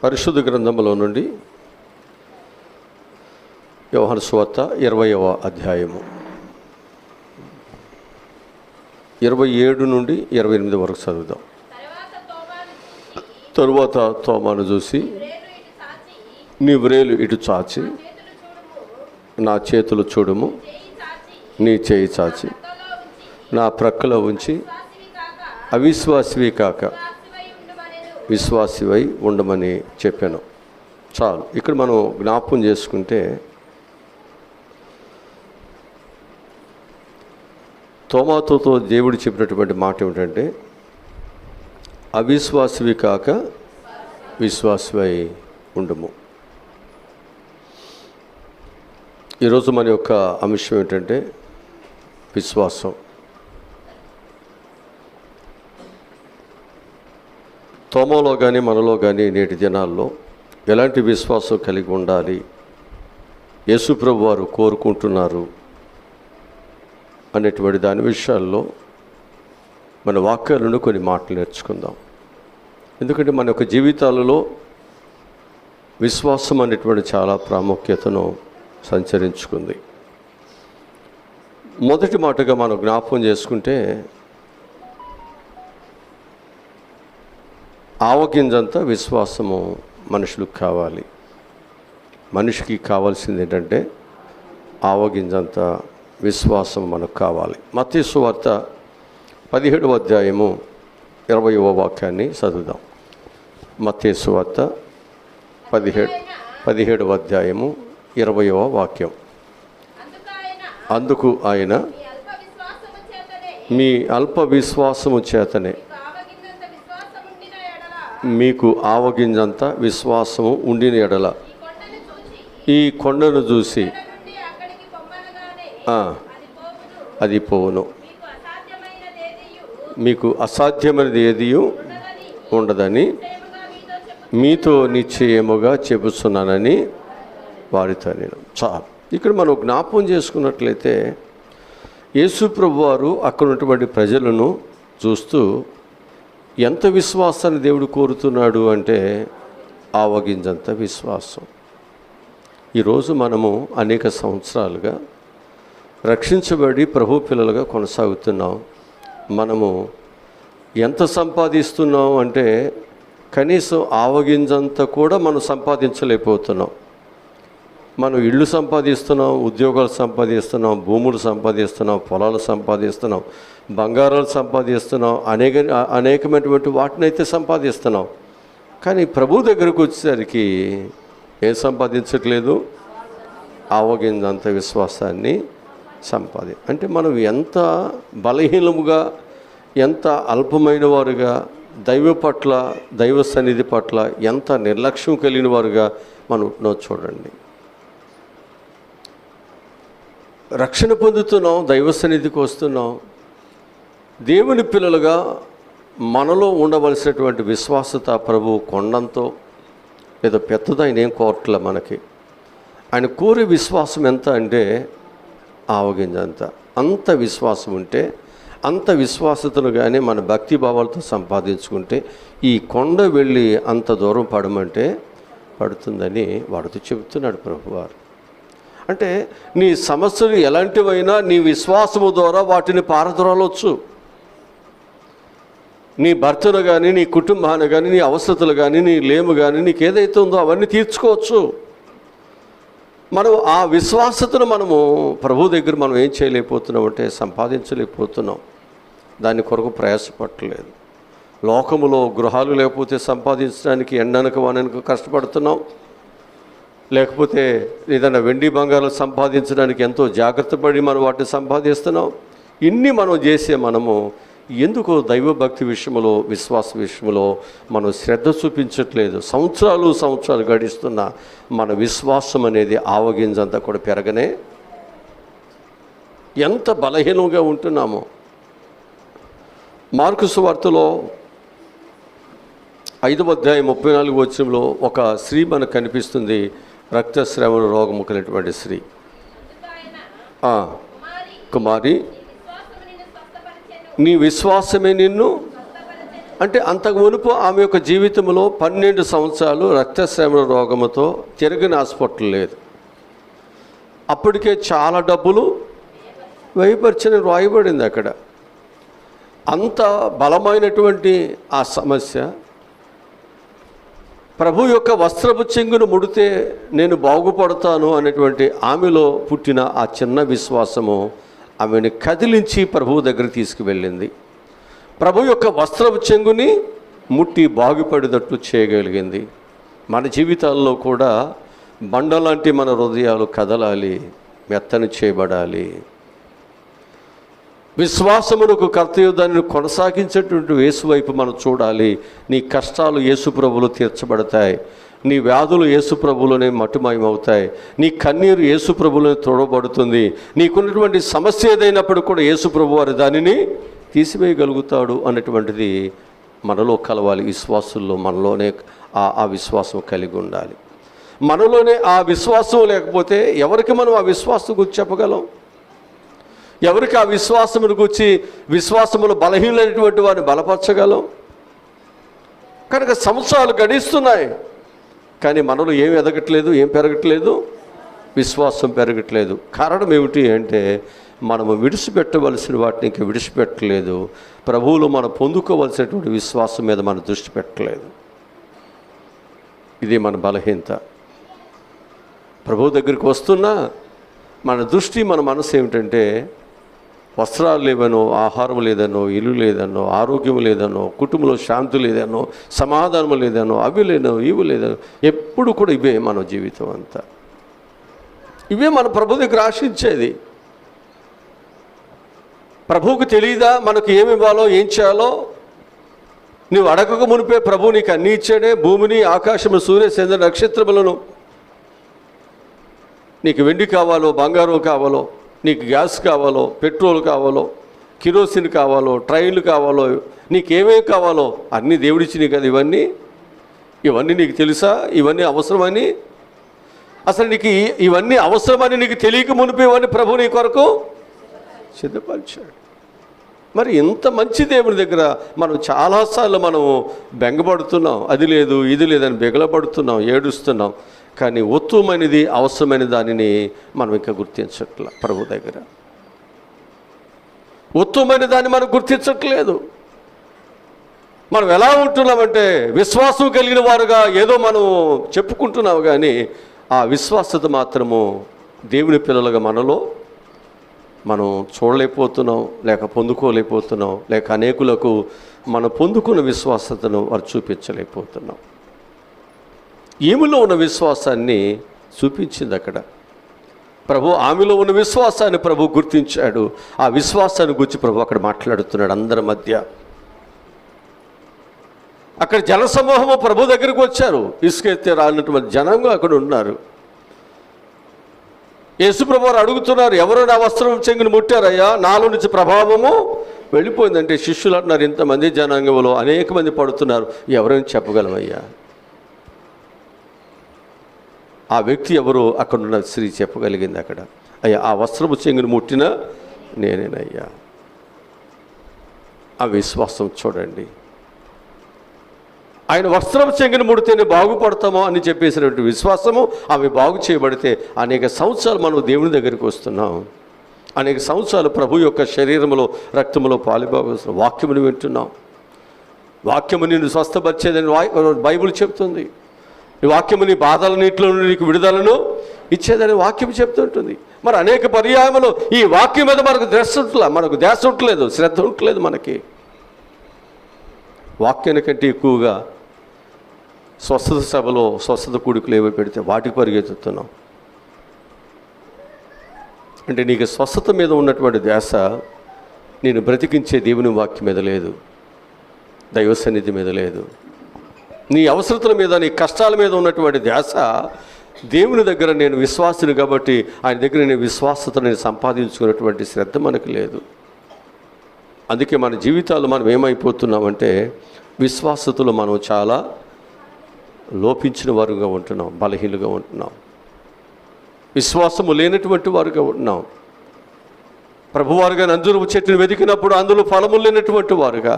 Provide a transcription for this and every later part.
పరిశుద్ధ గ్రంథములో నుండి యోహాను సువార్త 20వ అధ్యాయము 27 నుండి 28 వరకు చదువుదాం. తరువాత తోమాను చూసి, నీ వ్రేలు ఇటు చాచి నా చేతులు చూడుము, నీ చేయి చాచి నా ప్రక్కలో ఉంచి అవిశ్వాసివి కాక విశ్వాసివై ఉండమని చెప్పాను. చాలు. ఇక్కడ మనం జ్ఞాపకం చేసుకుంటే, తోమాతో దేవుడు చెప్పినటువంటి మాట ఏమిటంటే, అవిశ్వాసివి కాక విశ్వాసివై ఉండము. ఈరోజు మన యొక్క అంశం ఏంటంటే విశ్వాసం. తోమలో కానీ మనలో కానీ నేటి దినాల్లో ఎలాంటి విశ్వాసం కలిగి ఉండాలి, యేసుప్రభు వారు కోరుకుంటున్నారు అనేటువంటి దాని విషయాల్లో మన వాక్యాలను కొన్ని మాటలు నేర్చుకుందాం. ఎందుకంటే మన యొక్క జీవితాలలో విశ్వాసం అనేటువంటి చాలా ప్రాముఖ్యతను సంచరించుకుంది. మొదటి మాటగా మనం జ్ఞాపకం చేసుకుంటే, ఆవగింజంత విశ్వాసము మనుషులకు కావాలి. మనిషికి కావాల్సింది ఏంటంటే ఆవగింజంత విశ్వాసం మనకు కావాలి. మత్తయి సువార్త 17వ అధ్యాయము 20వ వాక్యాన్ని చదువుదాం. మత్తయి సువార్త 17వ అధ్యాయము 20వ వాక్యం. అందుకు ఆయన, మీ అల్ప విశ్వాసము చేతనే మీకు ఆవగింజంత విశ్వాసము ఉండిన ఎడల ఈ కొండను చూసి అది పోవును, మీకు అసాధ్యమైనది ఏది ఉండదని మీతో నిశ్చయముగా చెబుతున్నానని వారితో నేను. చాలు. ఇక్కడ మనం జ్ఞాపకం చేసుకున్నట్లయితే, యేసుప్రభు వారు అక్కడ ఉన్నటువంటి ప్రజలను చూస్తూ ఎంత విశ్వాసాన్ని దేవుడు కోరుతున్నాడు అంటే ఆవగింజంత విశ్వాసం. ఈరోజు మనము అనేక సంవత్సరాలుగా రక్షించబడి ప్రభు పిల్లలుగా కొనసాగుతున్నాం. మనము ఎంత సంపాదిస్తున్నాం అంటే కనీసం ఆవగింజంత కూడా మనం సంపాదించలేకపోతున్నాం. మనం ఇళ్ళు సంపాదిస్తున్నాం, ఉద్యోగాలు సంపాదిస్తున్నాం, భూములు సంపాదిస్తున్నాం, పొలాలు సంపాదిస్తున్నాం, బంగారాలు సంపాదిస్తున్నాం, అనేకమైనటువంటి వాటిని అయితే సంపాదిస్తున్నాం. కానీ ప్రభు దగ్గరకు వచ్చేసరికి ఏం సంపాదించట్లేదు? ఆవగింజంత విశ్వాసాన్ని అంటే మనం ఎంత బలహీనముగా, ఎంత అల్పమైన వారుగా, దైవ పట్ల, దైవ సన్నిధి పట్ల ఎంత నిర్లక్ష్యం కలిగిన వారుగా మనం చూడండి. రక్షణ పొందుతున్నాం, దైవ సన్నిధికి వస్తున్నాం. దేవుని పిల్లలుగా మనలో ఉండవలసినటువంటి విశ్వాసత ప్రభు కొండంతో ఏదో పెద్దది ఆయన ఏం కోరట్ల. మనకి ఆయన కోరే విశ్వాసం ఎంత అంటే ఆవగింజంత. అంత విశ్వాసం ఉంటే, అంత విశ్వాసతను కానీ మన భక్తి భావాలతో సంపాదించుకుంటే ఈ కొండ వెళ్ళి అంత దూరం పడమంటే పడుతుందని వాడితో చెబుతున్నాడు ప్రభువారు. అంటే నీ సమస్యలు ఎలాంటివైనా నీ విశ్వాసము ద్వారా వాటిని పారద్రోలవచ్చు. నీ భర్తను కానీ, నీ కుటుంబాన్ని కానీ, నీ అవసరతలు కానీ, నీ లేము కానీ, నీకు ఏదైతే ఉందో అవన్నీ తీర్చుకోవచ్చు. మనం ఆ విశ్వాసతను మనము ప్రభు దగ్గర మనం ఏం చేయలేకపోతున్నాం అంటే సంపాదించలేకపోతున్నాం. దాని కొరకు ప్రయాసపడలేదు. లోకములో గృహాలు లేకపోతే సంపాదించడానికి ఎండనక వాననక కష్టపడుతున్నాం. లేకపోతే ఏదైనా వెండి బంగారాలు సంపాదించడానికి ఎంతో జాగ్రత్త పడి మనం వాటిని సంపాదిస్తున్నాం. ఇన్ని మనం చేసే మనము ఎందుకో దైవభక్తి విషయంలో, విశ్వాస విషయంలో మనం శ్రద్ధ చూపించట్లేదు. సంవత్సరాలు గడిస్తున్న మన విశ్వాసం అనేది ఆవగింజంతా కూడా పెరగనే ఎంత బలహీనంగా ఉంటున్నామో. మార్కు సువార్తలో 5వ అధ్యాయం 34వ వచనంలో ఒక స్త్రీ మనకు కనిపిస్తుంది. రక్తస్రావణ రోగము కలిగినటువంటి స్త్రీ. కుమారి, నీ విశ్వాసమే నిన్ను అంటే అంతకు మునుపు ఆమె యొక్క జీవితంలో 12 సంవత్సరాలు రక్తస్రావ రోగముతో తిరిగిన హాస్పిటల్ లేదు. అప్పటికే చాలా డబ్బులు వ్యయపరిచిన రాయబడింది అక్కడ. అంత బలమైనటువంటి ఆ సమస్య, ప్రభు యొక్క వస్త్రపు చెంగును ముడితే నేను బాగుపడతాను అనేటువంటి ఆమెలో పుట్టిన ఆ చిన్న విశ్వాసము ఆమెను కదిలించి ప్రభువు దగ్గరికి తీసుకువెళ్ళింది. ప్రభు యొక్క వస్త్రపు చెంగుని ముట్టి బాగుపడేటట్లు చేయగలిగింది. మన జీవితాల్లో కూడా బండలాంటి మన హృదయాలు కదలాలి, మెత్తని చేయబడాలి. విశ్వాసమునకు కర్తయ్య దాన్ని కొనసాగించేటువంటి యేసు వైపు మనం చూడాలి. నీ కష్టాలు యేసు ప్రభువులో తీర్చబడతాయి, నీ వ్యాధులు యేసు ప్రభువులోనే మట్టుమయమవుతాయి, నీ కన్నీరు యేసు ప్రభువులోనే తోడబడుతుంది. నీకున్నటువంటి సమస్య ఏదైనప్పుడు కూడా యేసు ప్రభు వారి దానిని తీసివేయగలుగుతాడు అన్నటువంటిది మనలో కలవాలి. విశ్వాసుల్లో మనలోనే ఆ విశ్వాసం కలిగి ఉండాలి. మనలోనే ఆ విశ్వాసం లేకపోతే ఎవరికి మనం ఆ విశ్వాసం గురించి చెప్పగలం? ఎవరికి ఆ విశ్వాసమును గురించి, విశ్వాసములు బలహీనమైనటువంటి వారిని బలపరచగలం? కనుక సంవత్సరాలు గడిస్తున్నాయి, కానీ మనలో ఏం ఎదగట్లేదు, ఏం పెరగట్లేదు, విశ్వాసం పెరగట్లేదు. కారణం ఏమిటి అంటే మనము విడిచిపెట్టవలసిన వాటిని ఇంకా విడిచిపెట్టలేదు. ప్రభువులు మనం పొందుకోవలసినటువంటి విశ్వాసం మీద మనం దృష్టి పెట్టలేదు. ఇది మన బలహీనత. ప్రభు దగ్గరికి వస్తున్నా మన దృష్టి, మన మనసు ఏమిటంటే వస్త్రాలు లేవనో, ఆహారం లేదనో, ఇల్లు లేదనో, ఆరోగ్యం లేదనో, కుటుంబంలో శాంతి లేదనో, సమాధానం లేదనో, అవి లేదనో, ఇవి లేదనో, ఎప్పుడు కూడా ఇవే మన జీవితం అంతా. ఇవే మన ప్రభు దగ్గర ఆశించేది. ప్రభువుకు తెలియదా మనకు ఏమి ఇవ్వాలో, ఏం చేయాలో? నువ్వు అడగక మునిపే ప్రభు నీకు అన్నీ ఇచ్చాడే. భూమిని, ఆకాశము, సూర్య చంద్ర నక్షత్రములను. నీకు వెండి కావాలో, బంగారం కావాలో, నీకు గ్యాస్ కావాలో, పెట్రోల్ కావాలో, కిరోసిన్ కావాలో, ట్రైన్లు కావాలో, నీకేమేమి కావాలో అన్నీ దేవుడిచ్చినాయి కదా. ఇవన్నీ నీకు తెలుసా? ఇవన్నీ అవసరమని, అసలు నీకు ఇవన్నీ అవసరమని నీకు తెలియక మునిపేవని ప్రభు నీ కొరకు సిద్ధపరిచాడు. మరి ఇంత మంచి దేవుని దగ్గర మనం చాలాసార్లు మనం బెంగపడుతున్నాం. అది లేదు, ఇది లేదని బెగలపడుతున్నాం, ఏడుస్తున్నాం. కానీ ఉత్తమమైనది, అవసరమైన దానిని మనం ఇంకా గుర్తించట్లేదు. ప్రభు దగ్గర ఉత్తమమైన దాన్ని మనం గుర్తించట్లేదు. మనం ఎలా ఉంటున్నామంటే విశ్వాసం కలిగిన వారుగా ఏదో మనం చెప్పుకుంటున్నాము, కానీ ఆ విశ్వాసత మాత్రము దేవుని పిల్లలుగా మనలో మనం చూడలేకపోతున్నాం, లేక పొందుకోలేకపోతున్నాం, లేక అనేకులకు మనం పొందుకున్న విశ్వాసతను వారు చూపించలేకపోతున్నాం. ఈమెలో ఉన్న విశ్వాసాన్ని చూపించింది అక్కడ ప్రభు. ఆమెలో ఉన్న విశ్వాసాన్ని ప్రభు గుర్తించాడు. ఆ విశ్వాసాన్ని గురించి ప్రభు అక్కడ మాట్లాడుతున్నాడు అందరి మధ్య. అక్కడ జనసమూహము ప్రభు దగ్గరికి వచ్చారు. ఇసుకెత్తే రాలినటువంటి జనంగా అక్కడ ఉన్నారు. యేసుప్రభు వారు అడుగుతున్నారు, ఎవరు నా వస్త్రం చెంగుని ముట్టారయ్యా? నాలో నుంచి ప్రభావము వెళ్ళిపోయిందంటే శిష్యులు అంటున్నారు, ఇంతమంది జనాంగంలో అనేక మంది పడుతున్నారు, ఎవరైనా చెప్పగలమయ్యా? ఆ వ్యక్తి ఎవరు? అక్కడున్న స్త్రీ చెప్పగలిగింది అక్కడ, అయ్యా ఆ వస్త్రపు చెంగుని ముట్టిన నేనేనయ్యా. ఆ విశ్వాసం చూడండి. ఆయన వస్త్రపు చెంగుని ముడితేనే బాగుపడతామో అని చెప్పేసినటువంటి విశ్వాసము, ఆమె బాగు చేయబడితే అనేక సంవత్సరాలు మనం దేవుని దగ్గరికి వస్తున్నాం. అనేక సంవత్సరాలు ప్రభు యొక్క శరీరంలో, రక్తంలో పాలుభాగం వాక్యమును వింటున్నాం. వాక్యము నిన్ను స్వస్థపరిచేదని బైబిల్ చెప్తుంది. ఈ వాక్యము నీ బాధలన్నింటిలో నుండి నీకు విడుదలను ఇచ్చేదని వాక్యం చెప్తుంటుంది. మరి అనేక పర్యాయములు ఈ వాక్యం మీద మనకు ధ్యాస ఉండలేదు, శ్రద్ధ ఉండలేదు. మనకి వాక్యానికంటే ఎక్కువగా స్వస్థత సభలో స్వస్థత కూడికలు ఏవో పెడితే వాటికి పరిగెత్తుతున్నాం. అంటే నీకు స్వస్థత మీద ఉన్నటువంటి ధ్యాస నేను బ్రతికించే దేవుని వాక్యం మీద లేదు, దైవ సన్నిధి మీద లేదు. నీ అవసరతల మీద, నీ కష్టాల మీద ఉన్నటువంటి ధ్యాస దేవుని దగ్గర నేను విశ్వాసుని కాబట్టి ఆయన దగ్గర నేను విశ్వాసతని సంపాదించుకున్నటువంటి శ్రద్ధ మనకు లేదు. అందుకే మన జీవితాలు మనం ఏమైపోతున్నామంటే విశ్వాసతలో మనం చాలా లోపించిన వారుగా ఉంటున్నాం, బలహీనులుగా ఉంటున్నాం, విశ్వాసము లేనటువంటి వారుగా ఉంటున్నాం. ప్రభువారుగా నంజూరు చెట్టును వెతికినప్పుడు అందులో ఫలము లేనటువంటి వారుగా,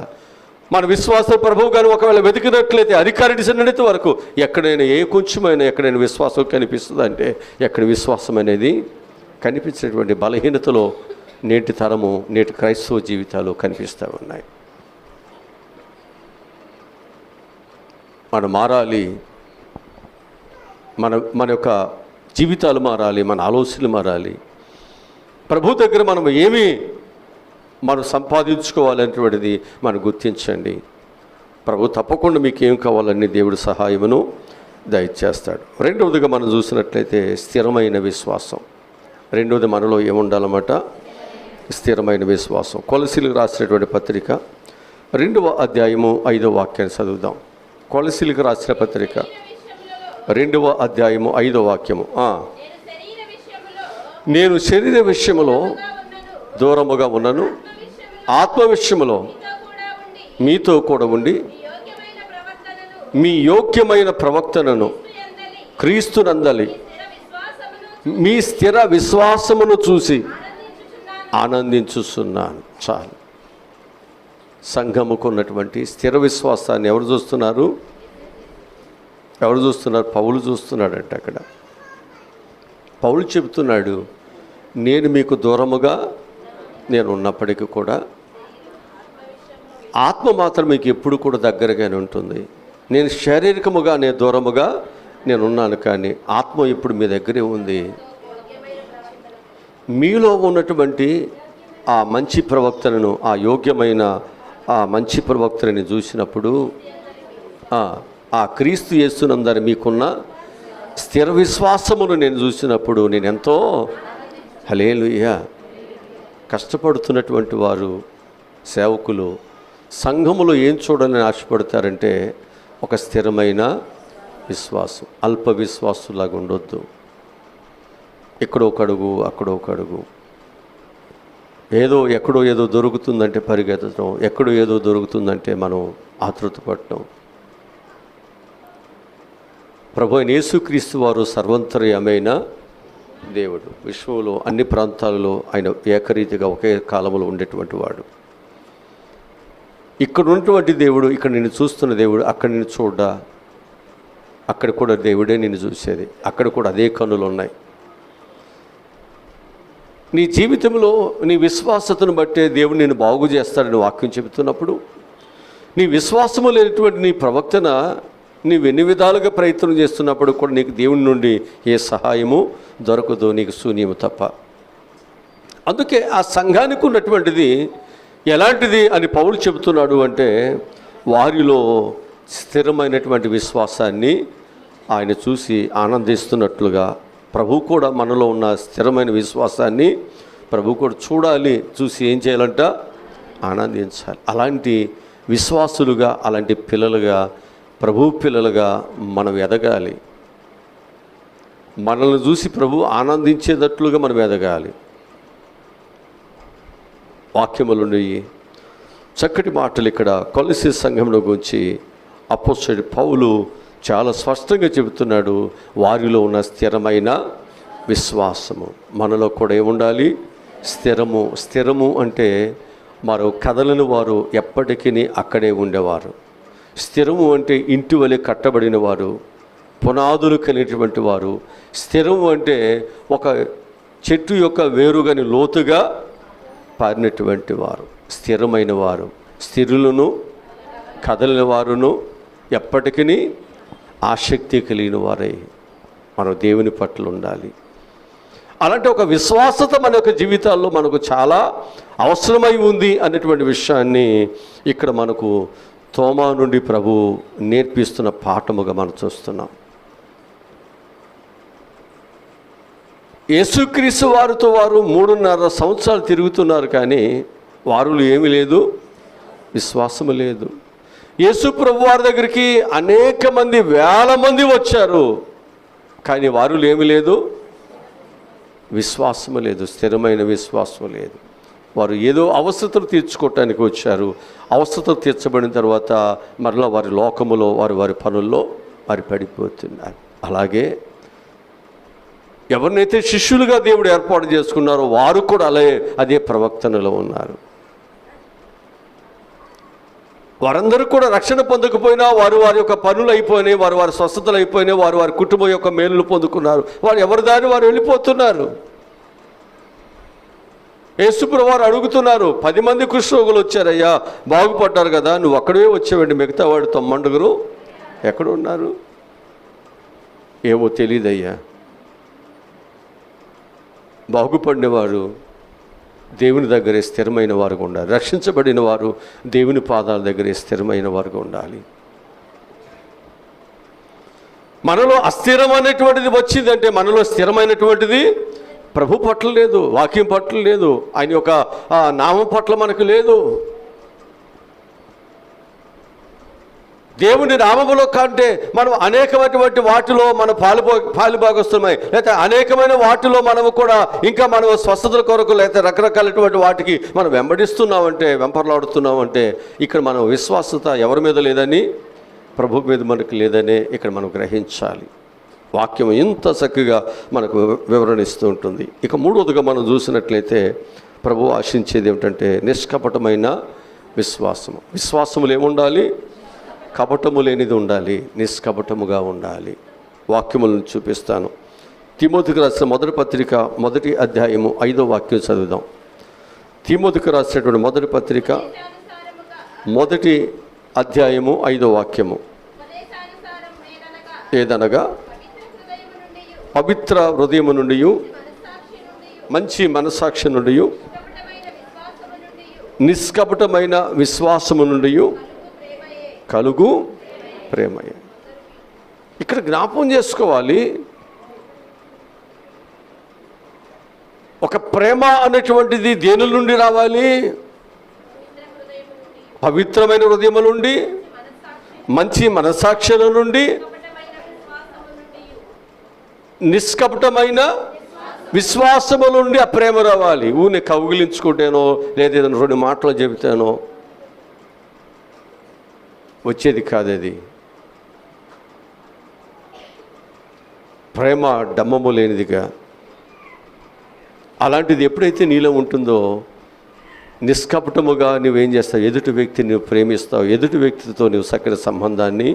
మన విశ్వాస ప్రభువు గారు ఒకవేళ వెతికినట్లయితే అధికారిడిసినంత వరకు ఎక్కడైనా కొంచెమైనా ఎక్కడైనా విశ్వాసం కనిపిస్తుంది అంటే ఎక్కడ విశ్వాసం అనేది కనిపించినటువంటి బలహీనతలో నేటి తరము నేటి క్రైస్తవ జీవితాలు కనిపిస్తూ ఉన్నాయి. మనం మారాలి, మన యొక్క జీవితాలు మారాలి, మన ఆలోచనలు మారాలి. ప్రభు దగ్గర మనం సంపాదించుకోవాలనేటువంటిది మనం గుర్తించండి. ప్రభు తప్పకుండా మీకు ఏం కావాలని దేవుడు సహాయమును దయచేస్తాడు. రెండవదిగా మనం చూసినట్లయితే స్థిరమైన విశ్వాసం. రెండవది మనలో ఏముండాలన్నమాట? స్థిరమైన విశ్వాసం. కొలసీలకు రాసినటువంటి పత్రిక 2వ అధ్యాయము 5వ వాక్యాన్ని చదువుదాం. కొలసీలకు రాసిన పత్రిక 2వ అధ్యాయము 5వ వాక్యము. నేను శరీర విషయములో దూరముగా ఉన్నను, ఆత్మ విషయములో మీతో కూడా ఉండి మీ యోగ్యమైన ప్రవర్తనను క్రీస్తునందలి మీ స్థిర విశ్వాసమును చూసి ఆనందించుచున్నాను. చాలు. సంఘముకు ఉన్నటువంటి స్థిర విశ్వాసాన్ని ఎవరు చూస్తున్నారు? పౌలు చూస్తున్నాడంటే అక్కడ పౌలు చెబుతున్నాడు, నేను మీకు దూరముగా నేను ఉన్నప్పటికీ కూడా ఆత్మ మాత్రం మీకు ఎప్పుడు కూడా దగ్గరగానే ఉంటుంది. నేను శారీరకముగా నేను దూరముగా నేను ఉన్నాను, కానీ ఆత్మ ఇప్పుడు మీ దగ్గరే ఉంది. మీలో ఉన్నటువంటి ఆ మంచి ప్రవక్తను, ఆ యోగ్యమైన ఆ మంచి ప్రవక్తని చూసినప్పుడు, ఆ క్రీస్తు యేసునందరి మీకున్న స్థిర విశ్వాసమును నేను చూసినప్పుడు నేను ఎంతో హల్లెలూయా. కష్టపడుతున్నటువంటి వారు, సేవకులు సంఘములో ఏం చూడాలని ఆశపడతారంటే ఒక స్థిరమైన విశ్వాసం. అల్ప విశ్వాసులాగా ఉండొద్దు. ఎక్కడో ఒక అడుగు అక్కడో ఒక అడుగు, ఎక్కడో ఏదో దొరుకుతుందంటే పరిగెత్తడం, ఎక్కడో ఏదో దొరుకుతుందంటే మనం ఆతృతపడటం. ప్రభు అయిన యేసుక్రీస్తు వారు సర్వంతర్యమైన దేవుడు. విశ్వంలో అన్ని ప్రాంతాలలో ఆయన ఏకరీతిగా ఒకే కాలంలో ఉండేటువంటి వాడు. ఇక్కడ ఉన్నటువంటి దేవుడు, ఇక్కడ నిన్ను చూస్తున్న దేవుడు అక్కడ నిన్ను చూడ్డా, అక్కడ కూడా దేవుడే నిన్ను చూసేది. అక్కడ కూడా అదే కన్నులు ఉన్నాయి. నీ జీవితంలో నీ విశ్వాసతను బట్టే దేవుడు నిన్ను బాగు చేస్తాడని వాక్యం చెబుతున్నప్పుడు, నీ విశ్వాసము లేనటువంటి నీ ప్రవక్తన నీవు ఎన్ని విధాలుగా ప్రయత్నం చేస్తున్నప్పుడు కూడా నీకు దేవుని నుండి ఏ సహాయము దొరకదు, నీకు శూన్యము తప్ప. అందుకే ఆ సంఘానికి ఉన్నటువంటిది ఎలాంటిది అని పౌలు చెబుతున్నాడు అంటే, వారిలో స్థిరమైనటువంటి విశ్వాసాన్ని ఆయన చూసి ఆనందిస్తున్నట్లుగా ప్రభు కూడా మనలో ఉన్న స్థిరమైన విశ్వాసాన్ని ప్రభు కూడా చూడాలి, చూసి ఏం చేయాలంట? ఆనందించాలి. అలాంటి విశ్వాసులుగా, అలాంటి పిల్లలుగా, ప్రభు పిల్లలుగా మనం ఎదగాలి. మనల్ని చూసి ప్రభు ఆనందించేటట్లుగా మనం ఎదగాలి. వాక్యములున్నాయి, చక్కటి మాటలు ఇక్కడ కొలసీ సంఘంలో గురించి అపోస్తలుడు పౌలు చాలా స్పష్టంగా చెబుతున్నాడు. వారిలో ఉన్న స్థిరమైన విశ్వాసము మనలో కూడా ఏముండాలి? స్థిరము అంటే మరో కదలని వారు ఎప్పటికీ అక్కడే ఉండేవారు. స్థిరము అంటే ఇంటి వలె కట్టబడిన వారు, పునాదులు కలిగినటువంటి వారు. స్థిరము అంటే ఒక చెట్టు యొక్క వేరుగాని లోతుగా పారినటువంటి వారు, స్థిరమైన వారు, స్థిరులను కదలిన వారును ఎప్పటికీ ఆసక్తి కలిగిన వారై మనం దేవుని పట్ల ఉండాలి. అలాంటి ఒక విశ్వాసత మన యొక్క జీవితాల్లో మనకు చాలా అవసరమై ఉంది అనేటువంటి విషయాన్ని ఇక్కడ మనకు తోమా నుండి ప్రభు నేర్పిస్తున్న పాఠముగా మనం చూస్తున్నాం. యేసుక్రీస్తు వారితో వారు 3.5 సంవత్సరాలు తిరుగుతున్నారు, కానీ వారిలో ఏమీ లేదు, విశ్వాసము లేదు. యేసు ప్రభు వారి దగ్గరికి అనేక మంది, వేల మంది వచ్చారు, కానీ వారిలో ఏమీ లేదు, విశ్వాసము లేదు, స్థిరమైన విశ్వాసం లేదు. వారు ఏదో అవసరతలు తీర్చుకోవటానికి వచ్చారు. అవసరతలు తీర్చబడిన తర్వాత మరలా వారి లోకములో వారి పనుల్లో వారు పడిపోతున్నారు. అలాగే ఎవరినైతే శిష్యులుగా దేవుడు ఏర్పాటు చేసుకున్నారో వారు కూడా అదే ప్రవర్తనలో ఉన్నారు. వారందరూ కూడా రక్షణ పొందకపోయినా వారు వారి యొక్క పనులు అయిపోయినాయి, వారు వారి స్వస్థతలు అయిపోయినాయి, వారు వారి కుటుంబం యొక్క మేలులు పొందుకున్నారు. వారు ఎవరి దారి వారు వెళ్ళిపోతున్నారు. యేసుప్రభువు వారు అడుగుతున్నారు, 10 మంది కుష్ఠరోగులు వచ్చారయ్యా, బాగుపడ్డారు కదా, నువ్వు ఒక్కడే వచ్చావండి, మిగతా వాడు 90 ఎక్కడ ఉన్నారు? ఏమో తెలియదయ్యా. బాగుపడినవారు దేవుని దగ్గరే స్థిరమైన వారుగా ఉండాలి. రక్షించబడిన వారు దేవుని పాదాల దగ్గరే స్థిరమైన వారుగా ఉండాలి. మనలో అస్థిరం అనేటువంటిది వచ్చిందంటే మనలో స్థిరమైనటువంటిది ప్రభు పట్ల లేదు, వాక్యం పట్ల లేదు, ఆయన యొక్క నామం పట్ల మనకు లేదు. దేవుని నామములో కంటే మనం అనేకమైనటువంటి వాటిలో మనం పాలుభాగస్తున్నాయి, లేకపోతే అనేకమైన వాటిలో మనము కూడా ఇంకా మనం స్వస్థతల కొరకు లేకపోతే రకరకాలటువంటి వాటికి మనం వెంపర్లాడుతున్నామంటే ఇక్కడ మనం విశ్వాసత ఎవరి మీద లేదని, ప్రభు మీద మనకు లేదనే ఇక్కడ మనం గ్రహించాలి. వాక్యం ఇంత చక్కగా మనకు వివరణిస్తూ ఉంటుంది. ఇక మూడవదిగా మనం చూసినట్లయితే ప్రభు ఆశించేది ఏమిటంటే నిష్కపటమైన విశ్వాసము. విశ్వాసములు ఏముండాలి? కపటము లేనిది ఉండాలి, నిష్కపటముగా ఉండాలి. వాక్యములను చూపిస్తాను. తిమోతికి రాసిన మొదటి పత్రిక 1వ అధ్యాయము 5వ వాక్యం చదువుదాం. తిమోతికి రాసినటువంటి మొదటి పత్రిక 1వ అధ్యాయము 5వ వాక్యము. ఏదనగా పవిత్ర హృదయము నుండి, మంచి మనస్సాక్షి నుండి, నిష్కపటమైన విశ్వాసము నుండి కలుగు ప్రేమయే. ఇక్కడ జ్ఞాపకం చేసుకోవాలి, ఒక ప్రేమ అనేటువంటిది దేని నుండి రావాలి? పవిత్రమైన హృదయము నుండి, మంచి మనస్సాక్షుల నుండి, నిష్కపటమైన విశ్వాసము నుండి ఆ ప్రేమ రావాలి. ఊరిని కౌగిలించుకుంటేనో లేదా ఏదైనా 2 మాటలు చెబితేనో వచ్చేది కాదది. ప్రేమ డమ్మము లేనిదిగా, అలాంటిది ఎప్పుడైతే నీలో ఉంటుందో నిష్కపటముగా నువ్వేం చేస్తావు? ఎదుటి వ్యక్తిని నువ్వు ప్రేమిస్తావు, ఎదుటి వ్యక్తితో నువ్వు చక్కని సంబంధాన్ని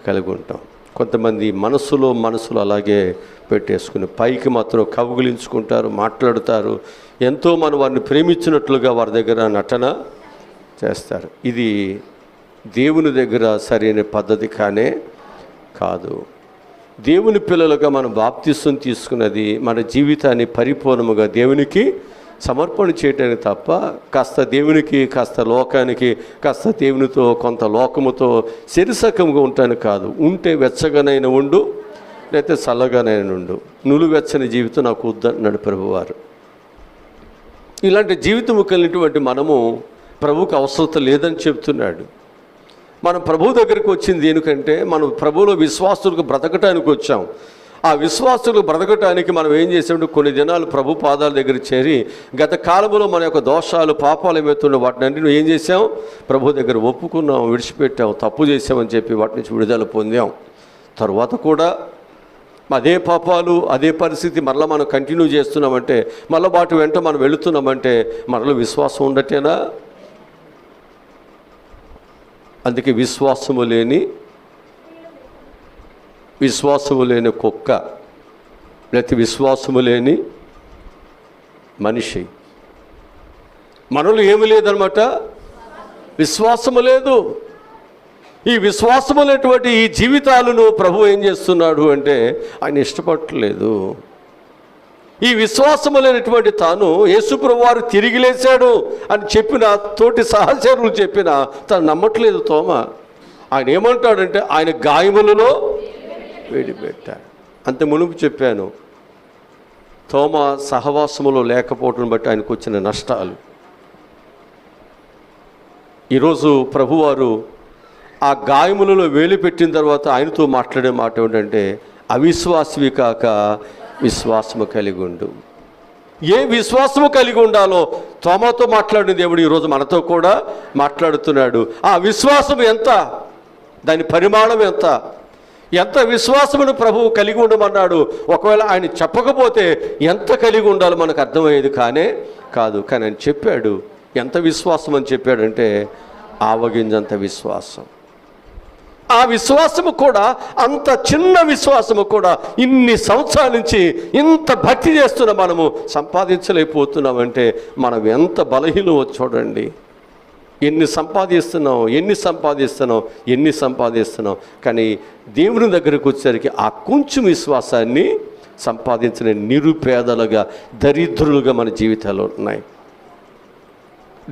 కలిగి ఉంటావు. కొంతమంది మనసులో అలాగే పెట్టేసుకుని పైకి మాత్రం కౌగిలించుకుంటారు, మాట్లాడుతారు, ఎంతో మనం వారిని ప్రేమించినట్లుగా వారి దగ్గర నటన చేస్తారు. ఇది దేవుని దగ్గర సరైన పద్ధతి కానే కాదు. దేవుని పిల్లలుగా మనం బాప్తిసం తీసుకున్నది మన జీవితాన్ని పరిపూర్ణముగా దేవునికి సమర్పణ చేయటానికి తప్ప కాస్త దేవునికి, కాస్త లోకానికి, కాస్త దేవునితో, కొంత లోకముతో శరీరకంగా ఉంటాను కాదు. ఉంటే వెచ్చగానైనా ఉండు, లేకపోతే చల్లగానైనా ఉండు, నులువెచ్చని జీవితం నాకు వద్దన్నాడు ప్రభువారు. ఇలాంటి జీవితము కలిగినటువంటి మనము ప్రభువుకు అవసరం లేదని చెప్తున్నాడు. మనం ప్రభు దగ్గరికి వచ్చింది దేనికంటే మనం ప్రభువులో విశ్వాసులకు బ్రతకటానికి వచ్చాం. ఆ విశ్వాసులు బ్రతకటానికి మనం ఏం చేసామంటే కొన్ని దినాలు ప్రభు పాదాల దగ్గర చేరి గత కాలంలో మన యొక్క దోషాలు, పాపాలు ఏమవుతుండే వాటిని నువ్వు ఏం చేసాం? ప్రభు దగ్గర ఒప్పుకున్నాం, విడిచిపెట్టాం, తప్పు చేసామని చెప్పి వాటి నుంచి విడుదల పొందాం. తర్వాత కూడా అదే పాపాలు, అదే పరిస్థితి మరలా మనం కంటిన్యూ చేస్తున్నామంటే, మళ్ళీ వాటి వెంట మనం వెళుతున్నామంటే మనలో విశ్వాసం ఉండటేనా? అందుకే విశ్వాసము లేని కుక్క, లేకపోతే విశ్వాసము లేని మనిషి, మనలో ఏమి లేదనమాట, విశ్వాసము లేదు. ఈ విశ్వాసము లేనటువంటి ఈ జీవితాలను ప్రభు ఏం చేస్తున్నాడు అంటే ఆయన ఇష్టపడట్లేదు. ఈ విశ్వాసము లేనటువంటి తాను యేసుప్రభు వారు తిరిగి లేచాడు అని చెప్పిన తోటి సహచరులు చెప్పిన తను నమ్మట్లేదు తోమ. ఆయన ఏమంటాడంటే ఆయన గాయములలో వేడిపెట్టాడు. అంత మునుపు చెప్పాను, తోమ సహవాసములో లేకపోవడం బట్టి ఆయనకు వచ్చిన నష్టాలు. ఈరోజు ప్రభువారు ఆ గాయములలో వేలు పెట్టిన తర్వాత ఆయనతో మాట్లాడే మాట ఏమిటంటే అవిశ్వాసవి కాక విశ్వాసము కలిగి ఉండు. ఏ విశ్వాసము కలిగి ఉండాలో తోమాతో మాట్లాడిన దేవుడు ఈరోజు మనతో కూడా మాట్లాడుతున్నాడు. ఆ విశ్వాసం ఎంత, దాని పరిమాణం ఎంత విశ్వాసమును ప్రభువు కలిగి ఉండమన్నాడు. ఒకవేళ ఆయన చెప్పకపోతే ఎంత కలిగి ఉండాలో మనకు అర్థమయ్యేది కాదు. కానీ ఆయన చెప్పాడు. ఎంత విశ్వాసం అని చెప్పాడంటే ఆవగింజంత విశ్వాసం. ఆ విశ్వాసము కూడా, అంత చిన్న విశ్వాసము కూడా ఇన్ని సంవత్సరాల నుంచి ఇంత భక్తి చేస్తున్న మనము సంపాదించలేకపోతున్నామంటే మనం ఎంత బలహీనమో చూడండి. ఎన్ని సంపాదిస్తున్నాం కానీ దేవుని దగ్గరకు వచ్చేసరికి ఆ కొంచెం విశ్వాసాన్ని సంపాదించిన నిరుపేదలుగా, దరిద్రులుగా మన జీవితాలు ఉన్నాయి.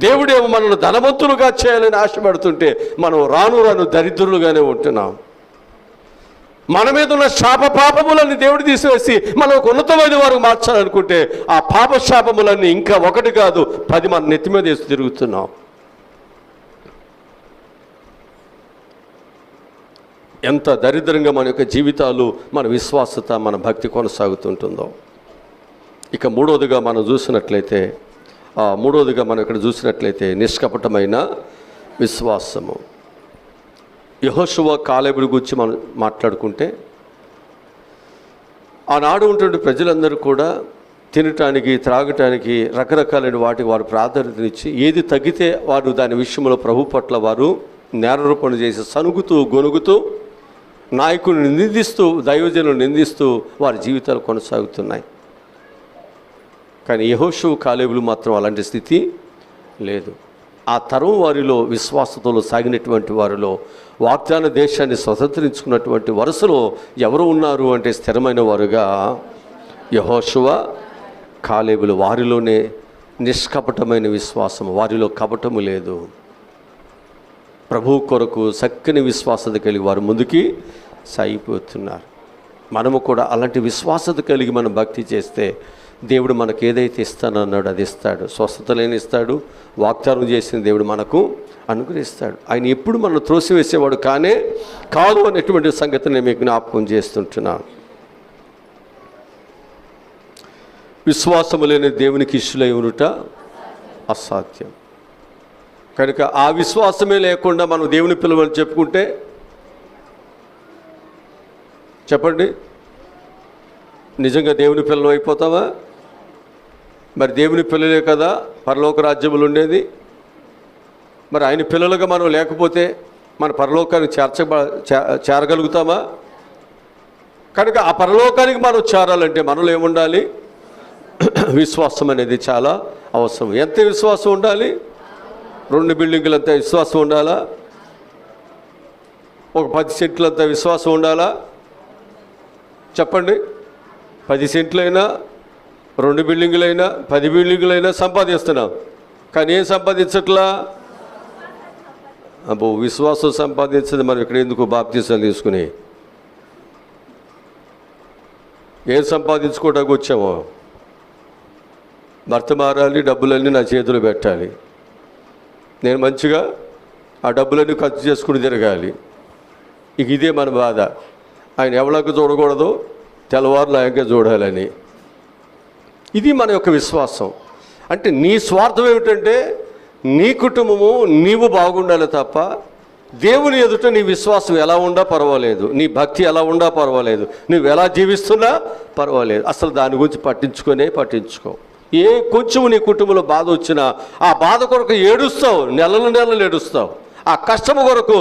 దేవుడేమో మనల్ని ధనవంతులుగా చేయాలని ఆశపడుతుంటే మనం రాను దరిద్రులుగానే ఉంటున్నాం. మన మీద ఉన్న పాపములన్నీ దేవుడు తీసివేసి మనం ఒక ఉన్నతమైన వారు మార్చాలనుకుంటే ఆ శాపములన్నీ ఇంకా ఒకటి కాదు 10 మన నెత్తి మీద వేసి తిరుగుతున్నాం. ఎంత దరిద్రంగా మన యొక్క జీవితాలు, మన విశ్వాసత, మన భక్తి కొనసాగుతుంటుందో. ఇక మూడవదిగా మనం ఇక్కడ చూసినట్లయితే నిష్కపటమైన విశ్వాసము. యెహోషువ కాలేబుల గురించి మనం మాట్లాడుకుంటే, ఆనాడు ఉంటున్న ప్రజలందరూ కూడా తినటానికి, త్రాగటానికి, రకరకాలైన వాటికి వారు ప్రాధాన్యతనిచ్చి, ఏది తగ్గితే వారు దాని విషయంలో ప్రభు పట్ల వారు నేరారోపణ చేసి సనుగుతూ గొనుగుతూ నాయకుడిని నిందిస్తూ, దైవజనులను నిందిస్తూ వారి జీవితాలు కొనసాగుతున్నాయి. కానీ యెహోషువ కాలేబులు మాత్రం అలాంటి స్థితి లేదు. ఆ తరం వారిలో, విశ్వాసతలో సాగినటువంటి వారిలో, వాగ్దాన దేశాన్ని స్వతంత్రించుకున్నటువంటి వరుసలో ఎవరు ఉన్నారు అంటే స్థిరమైన వారుగా యెహోషువ కాలేబులు. వారిలోనే నిష్కపటమైన విశ్వాసం, వారిలో కపటము లేదు. ప్రభు కొరకు చక్కని విశ్వాసత కలిగి వారు ముందుకి సాగిపోతున్నారు. మనము కూడా అలాంటి విశ్వాసత కలిగి మనం భక్తి చేస్తే దేవుడు మనకు ఏదైతే ఇస్తానన్నాడు అది ఇస్తాడు. స్వస్థతలేని ఇస్తాడు, వాగ్దానం చేసిన దేవుడు మనకు అనుగ్రహిస్తాడు. ఆయన ఎప్పుడు మనం త్రోసివేసేవాడు కాదు అనేటువంటి సంగతిని మీకు జ్ఞాపకం చేస్తుంటున్నాను. విశ్వాసము లేని దేవునికి ఇష్టులై ఉండుట అసాధ్యం. కనుక ఆ విశ్వాసమే లేకుండా మనం దేవుని పిల్లవని చెప్పుకుంటే, చెప్పండి, నిజంగా దేవుని పిల్లలు అయిపోతావా? మరి దేవుని పిల్లలే కదా పరలోక రాజ్యములు ఉండేది. మరి ఆయన పిల్లలుగా మనం లేకపోతే మన పరలోకానికి చేరగలుగుతామా? కనుక ఆ పరలోకానికి మనం చేరాలంటే మనలో ఏముండాలి? విశ్వాసం అనేది చాలా అవసరం. ఎంత విశ్వాసం ఉండాలి? 2 బిల్డింగులంతా విశ్వాసం ఉండాలా? ఒక 10 సెంట్లంతా విశ్వాసం ఉండాలా? చెప్పండి. 10 సెంట్లైనా, 2 బిల్డింగులైనా, 10 బిల్డింగులైనా సంపాదిస్తున్నాం. కానీ ఏం సంపాదించట్లా? విశ్వాసం సంపాదించదు. మనం ఇక్కడ ఎందుకు బాప్తీసాలు తీసుకుని ఏం సంపాదించుకోవడానికి వచ్చామో? భర్త మారాలి, డబ్బులన్నీ నా చేతులు పెట్టాలి, నేను మంచిగా ఆ డబ్బులన్నీ ఖర్చు చేసుకుని తిరగాలి. ఇక ఇదే మన బాధ. ఆయన ఎవరికి చూడకూడదు, తెల్లవారులు ఆయనకే చూడాలని. ఇది మన యొక్క విశ్వాసం. అంటే నీ స్వార్థం ఏమిటంటే నీ కుటుంబము, నీవు బాగుండాలి తప్ప దేవుని ఎదుట నీ విశ్వాసం ఎలా ఉండా పర్వాలేదు, నీ భక్తి ఎలా ఉండా పర్వాలేదు, నువ్వు ఎలా జీవిస్తున్నా పర్వాలేదు. అసలు దాని గురించి పట్టించుకో. ఏ కొంచెం నీ కుటుంబంలో బాధ వచ్చినా ఆ బాధ కొరకు ఏడుస్తావు, నెలలు ఏడుస్తావు. ఆ కష్టము కొరకు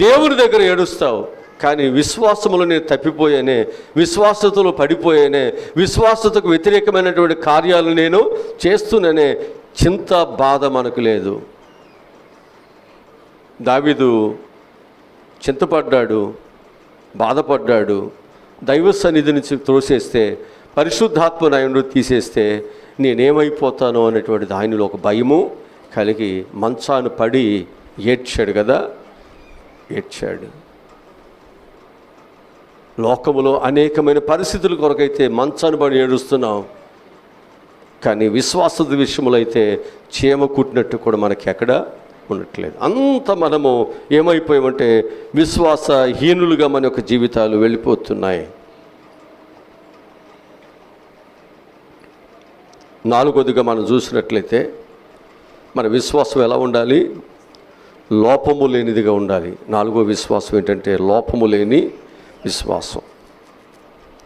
దేవుని దగ్గర ఏడుస్తావు. కానీ విశ్వాసములు నేను తప్పిపోయానే, విశ్వాసతలో పడిపోయానే, విశ్వాసతకు వ్యతిరేకమైనటువంటి కార్యాలు నేను చేస్తున్నానే చింత, బాధ మనకు లేదు. దావీదు చింతపడ్డాడు, బాధపడ్డాడు. దైవ సన్నిధి నుంచి త్రోసేస్తే, పరిశుద్ధాత్మ నాయనుడు తీసేస్తే నేనేమైపోతానో అనేటువంటిది ఆయనలో ఒక భయము కలిగి మంచాను పడి ఏడ్చాడు కదా, ఏడ్చాడు. లోకములో అనేకమైన పరిస్థితుల కొరకైతే మంచాను పడి ఏడుస్తున్నాం. కానీ విశ్వాసత విషయంలో అయితే చీమ కుట్టినట్టు కూడా మనకి ఎక్కడ ఉండట్లేదు. అంత మనము ఏమైపోయామంటే విశ్వాసహీనులుగా మన యొక్క జీవితాలు వెళ్ళిపోతున్నాయి. 4వదిగా మనం చూసినట్లయితే మన విశ్వాసం ఎలా ఉండాలి? లోపము లేనిదిగా ఉండాలి. 4వ విశ్వాసం ఏంటంటే లోపము లేని విశ్వాసం.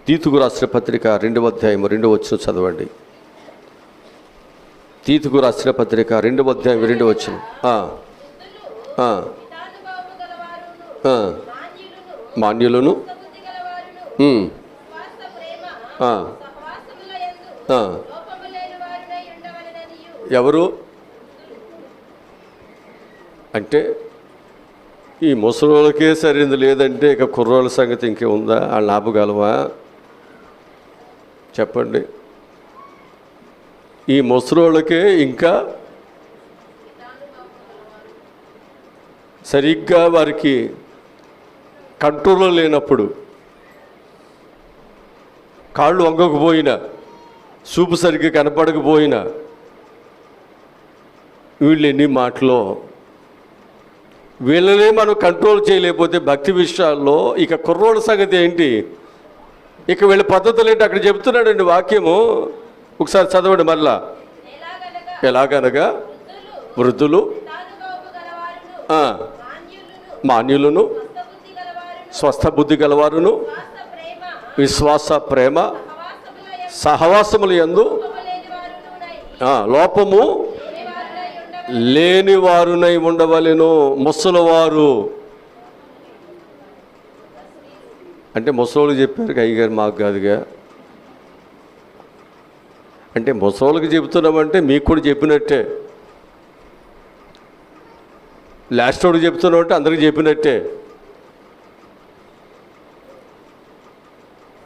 తీతుకు రాసిన పత్రిక 2వ అధ్యాయం 2వ వచనం చదవండి. తీతుకు రాసిన పత్రిక 2వ అధ్యాయం 2వ వచనం. మాన్యులను ఎవరు అంటే ఈ ముసలోళ్ళకే సరైనది లేదంటే ఇక కుర్రోళ్ళ సంగతి ఇంకే ఉందా? వాళ్ళు ఆపగలవా చెప్పండి? ఈ ముసలోళ్ళకే ఇంకా సరిగ్గా వారికి కంట్రోల్లో లేనప్పుడు, కాళ్ళు వంగకపోయినా, చూపు సరిగ్గా కనపడకపోయినా, వీళ్ళు ఎన్ని మాటలో వీళ్ళనే మనం కంట్రోల్ చేయలేకపోతే భక్తి విషయాల్లో ఇక కుర్రోళ్ళ సంగతి ఏంటి? ఇక వీళ్ళ పద్ధతులు ఏంటి? అక్కడ చెప్తున్నాడండి వాక్యము, ఒకసారి చదవండి మళ్ళా. ఎలాగనగా వృద్ధులు, మాన్యులను, స్వస్థ బుద్ధి గలవారును, విశ్వాస ప్రేమ సహవాసములు యందు లోపము లేని వారునై ఉండవలెను. ముసలివారు అంటే ముసలోళ్ళు చెప్పారు అయ్యగారు, మాకు కాదుగా. అంటే ముసలోళ్ళకి చెబుతున్నామంటే మీకు కూడా చెప్పినట్టే, లాస్ట్ వాడికి చెప్తున్నామంటే అందరికీ చెప్పినట్టే.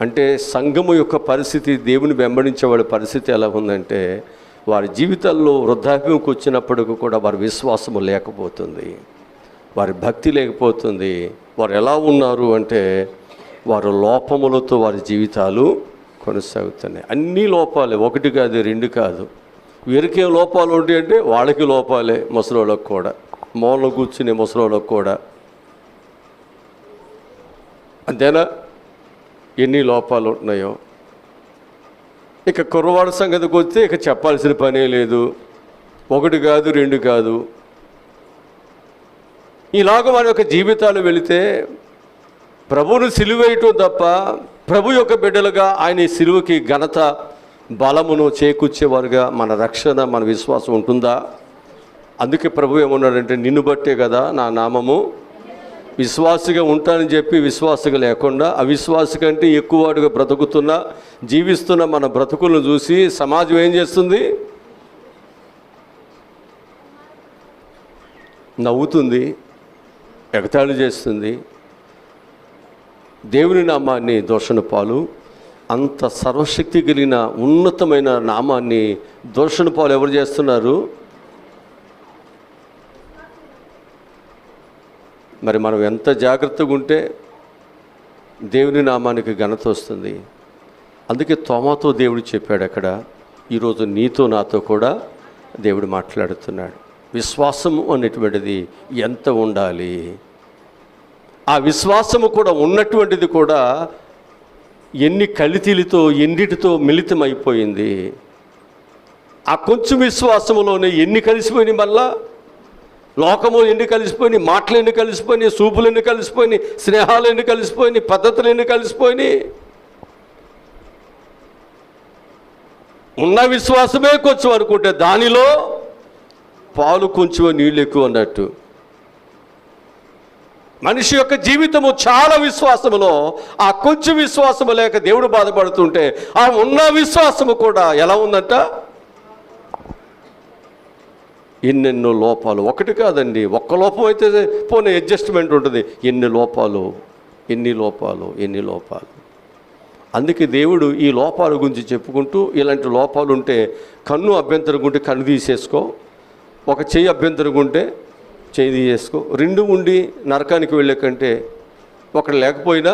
అంటే సంఘము యొక్క పరిస్థితి, దేవుని వెంబడించే వాళ్ళ పరిస్థితి ఎలా ఉందంటే, వారి జీవితాల్లో వృద్ధాప్యంకి వచ్చినప్పటికీ కూడా వారి విశ్వాసము లేకపోతుంది, వారి భక్తి లేకపోతుంది. వారు ఎలా ఉన్నారు అంటే, వారు లోపములతో వారి జీవితాలు కొనసాగుతున్నాయి. అన్ని లోపాలే, ఒకటి కాదు, రెండు కాదు. వీరికే లోపాలు ఉంటాయి అంటే వాళ్ళకి లోపాలే, ముసలోళ్ళకు కూడా, మూలలో కూర్చునే ముసలోళ్ళకు కూడా అంతేనా? ఎన్ని లోపాలు ఉంటున్నాయో. ఇక కుర్రవాడి సంగతికి వస్తే ఇక చెప్పాల్సిన పనే లేదు, ఒకటి కాదు, రెండు కాదు. ఇలాగ మన యొక్క జీవితాలు వెళితే ప్రభువును సిలువేయటం తప్ప, ప్రభు యొక్క బిడ్డలుగా ఆయన సిలువకి ఘనత బలమును చేకూర్చేవారుగా మన రక్షణ, మన విశ్వాసం ఉంటుందా? అందుకే ప్రభు ఏమన్నాడంటే, నిన్ను బట్టే కదా నా నామము. విశ్వాసిగా ఉంటానని చెప్పి విశ్వాసగా లేకుండా అవిశ్వాస కంటే ఎక్కువగా బ్రతుకుతున్నా, జీవిస్తున్న మన బ్రతుకులను చూసి సమాజం ఏం చేస్తుంది? నవ్వుతుంది, ఎగతాళి చేస్తుంది. దేవుని నామాన్ని దూషణ పాలు, అంత సర్వశక్తి కలిగిన ఉన్నతమైన నామాన్ని దూషణ పాలు ఎవరు చేస్తున్నారు? మరి మనం ఎంత జాగ్రత్తగా ఉంటే దేవుని నామానికి ఘనత వస్తుంది. అందుకే తోమాతో దేవుడు చెప్పాడు అక్కడ, ఈరోజు నీతో నాతో కూడా దేవుడు మాట్లాడుతున్నాడు. విశ్వాసము అనేటువంటిది ఎంత ఉండాలి? ఆ విశ్వాసము కూడా ఉన్నటువంటిది కూడా ఎన్ని కలితిలితో ఎన్నిటితో మిళితమైపోయింది. ఆ కొంచెం విశ్వాసములోనే ఎన్ని కలిసిపోయినాయి, మళ్ళా లోకము ఎన్ని కలిసిపోయినాయి, మాటలు ఎన్ని కలిసిపోయినాయి, చూపులు ఎన్ని కలిసిపోయినాయి, స్నేహాలు ఎన్ని కలిసిపోయినాయి, పద్ధతులు ఎన్ని కలిసిపోయినాయి. ఉన్న విశ్వాసమే కొంచెం అనుకుంటే దానిలో పాలు కొంచెం నీళ్ళు ఎక్కువ అన్నట్టు. మనిషి యొక్క జీవితము చాలా విశ్వాసములో ఆ కొంచెం విశ్వాసము లేక దేవుడు బాధపడుతుంటే, ఆ ఉన్న విశ్వాసము కూడా ఎలా ఉందంట? ఎన్నెన్నో లోపాలు. ఒకటి కాదండి, ఒక్క లోపం అయితే పోనీ అడ్జస్ట్మెంట్ ఉంటుంది. ఎన్ని లోపాలు, ఎన్ని లోపాలు, ఎన్ని లోపాలు. అందుకే దేవుడు ఈ లోపాల గురించి చెప్పుకుంటూ, ఇలాంటి లోపాలు ఉంటే కన్ను అభ్యంతరం ఉంటే కన్ను తీసేసుకో, ఒక చెయ్యి అభ్యంతరం ఉంటే చెయ్యి తీసేసుకో. రెండు ఉండి నరకానికి వెళ్ళే కంటే ఒకటి లేకపోయినా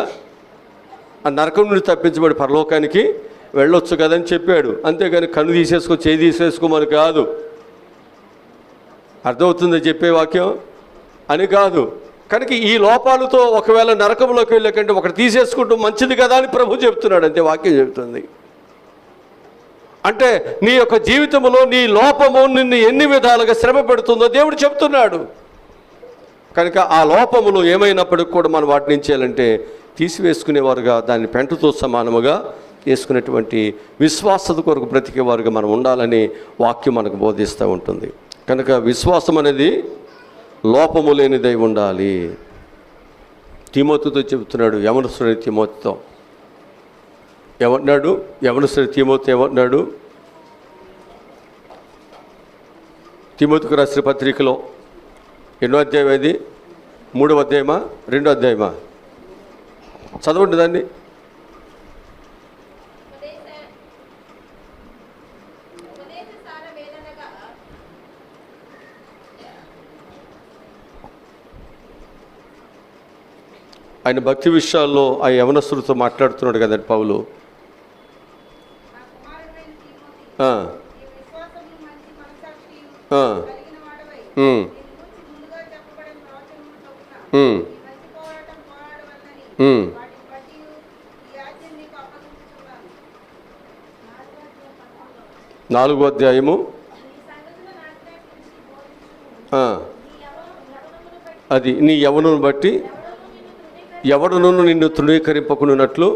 ఆ నరకం నుండి తప్పించబడి పరలోకానికి వెళ్ళొచ్చు కదని చెప్పాడు. అంతేగాని కన్ను తీసేసుకో, చెయ్యి తీసేసుకోమని కాదు. అర్థమవుతుందో చెప్పే వాక్యం అని కాదు. కనుక ఈ లోపాలతో ఒకవేళ నరకంలోకి వెళ్ళే కంటే ఒకటి తీసేసుకుంటూ మంచిది కదా అని ప్రభు చెప్తున్నాడు. అంతే వాక్యం చెప్తుంది. అంటే నీ యొక్క జీవితంలో నీ లోపము నిన్ను ఎన్ని విధాలుగా శ్రమ పెడుతుందో దేవుడు చెప్తున్నాడు. కనుక ఆ లోపములు ఏమైనప్పటికి కూడా మనం వాటిని ఏం చేయాలంటే తీసివేసుకునేవారుగా, దాన్ని పెంటతో సమానముగా వేసుకునేటువంటి విశ్వాసత కొరకు బ్రతికేవారుగా మనం ఉండాలని వాక్యం మనకు బోధిస్తూ ఉంటుంది. కనుక విశ్వాసం అనేది లోపము లేనిదై ఉండాలి. తిమోతితో చెబుతున్నాడు, యవనస్తుడైన తిమోతితో ఏమన్నాడు? యవనస్తుడైన తిమోతి ఏమన్నాడు? తిమోతికి రాసిన పత్రికలో ఎన్నో అధ్యాయం అది? 3వ అధ్యాయమా 2వ అధ్యాయమా? చదవండి దాన్ని. ఆయన భక్తి విషయాల్లో ఆ యవనస్తులతో మాట్లాడుతున్నాడు కదండి పౌలు. నాలుగో అధ్యాయము అది నీ యవ్వనును బట్టి ఎవడును నిన్ను తృణీకరింపకున్నట్లు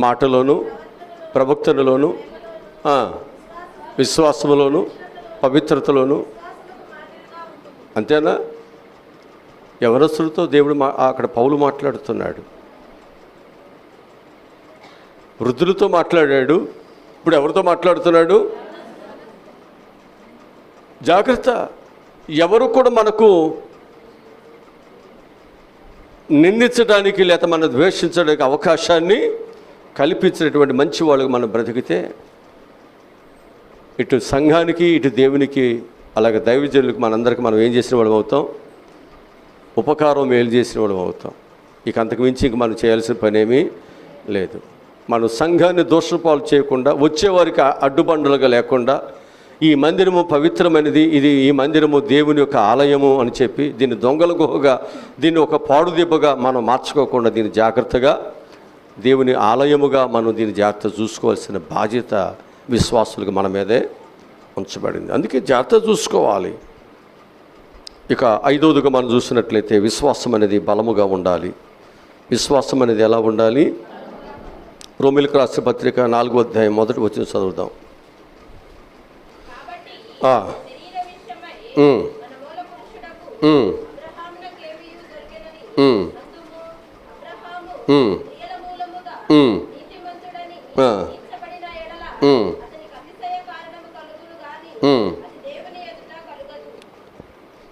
మాటలోను ప్రవక్తనలోను విశ్వాసములోను పవిత్రతలోను. అంతేనా? యవనస్తులతో దేవుడు అక్కడ పౌలు మాట్లాడుతున్నాడు. వృద్ధులతో మాట్లాడాడు. ఇప్పుడు ఎవరితో మాట్లాడుతున్నాడు? జాగ్రత్త. ఎవరు కూడా మనకు నిందించడానికి లేక మనం ద్వేషించడానికి అవకాశాన్ని కల్పించినటువంటి మంచి వాళ్ళకి మనం బ్రతికితే ఇటు సంఘానికి ఇటు దేవునికి అలాగే దైవజనులకు మనందరికీ మనం ఏం చేసిన వాళ్ళం అవుతాం? ఉపకారం మేలు చేసిన వాళ్ళం అవుతాం. ఇక అంతకు మించి ఇంక మనం చేయాల్సిన పనేమీ లేదు. మనం సంఘాన్ని దోషపాలు చేయకుండా, వచ్చేవారికి అడ్డుబండలుగా లేకుండా, ఈ మందిరము పవిత్రమైనది, ఈ మందిరము దేవుని యొక్క ఆలయము అని చెప్పి దీన్ని దొంగల గుహగా, దీన్ని ఒక పాడుదెబ్బగా మనం మార్చుకోకుండా దీన్ని జాగ్రత్తగా దేవుని ఆలయముగా మనం దీన్ని జాగ్రత్త చూసుకోవాల్సిన బాధ్యత విశ్వాసులకు మన మీదే ఉంచబడింది. అందుకే జాగ్రత్త చూసుకోవాలి. ఇక 5వదిగా మనం చూసినట్లయితే విశ్వాసం అనేది బలముగా ఉండాలి. విశ్వాసం అనేది ఎలా ఉండాలి? రోమీయులకు రాసిన పత్రిక 4వ అధ్యాయం 1వ వచనం చదువుదాం.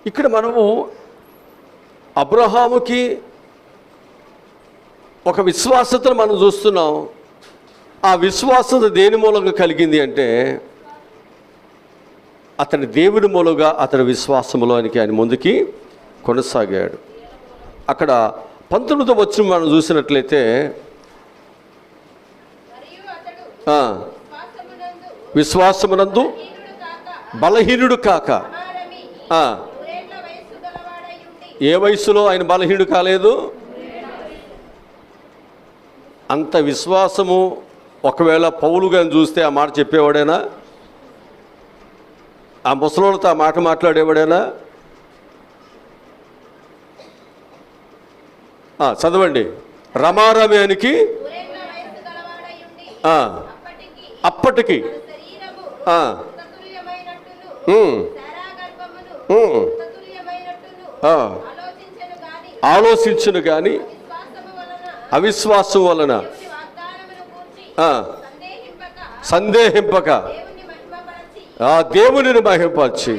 ఇక్కడ మనము అబ్రహాముకి ఒక విశ్వాసతను మనం చూస్తున్నాం. ఆ విశ్వాసత దేని మూలంగా కలిగింది అంటే అతని దేవుని మూలంగా అతని విశ్వాసంలోనికి ఆయన ముందుకి కొనసాగాడు. అక్కడ 19వ వచనం మనం చూసినట్లయితే విశ్వాసమునందు బలహీనుడు కాక. ఏ వయసులో ఆయన బలహీనుడు కాలేదు? అంత విశ్వాసము ఒకవేళ పౌలు గారిని చూస్తే ఆ మాట చెప్పేవాడేనా? ఆ ముసలోళ్ళతో ఆ మాట మాట్లాడేవాడేనా? చదవండి. రమారమేనికి అప్పటికి ఆలోచించును కానీ అవిశ్వాసం వలన సందేహింపక దేవునిని మహిమపరిచి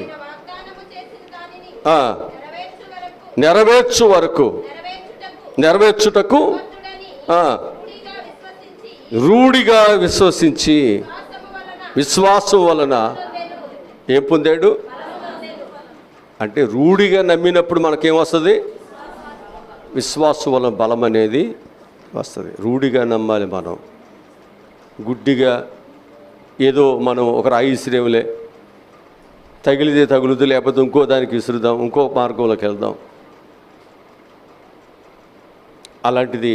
నెరవేర్చుటకు రూఢిగా విశ్వసించి విశ్వాసం వలన ఏం పొందాడు అంటే రూఢిగా నమ్మినప్పుడు మనకేమొస్తుంది? విశ్వాసం వలన బలం అనేది వస్తుంది. రూఢిగా నమ్మాలి. మనం గుడ్డిగా ఏదో మనం ఒక రాయి విసిరేవులే, తగిలితే తగులుదు, లేకపోతే ఇంకో దానికి విసురుదాం, ఇంకో మార్గంలోకి వెళ్దాం. అలాంటిది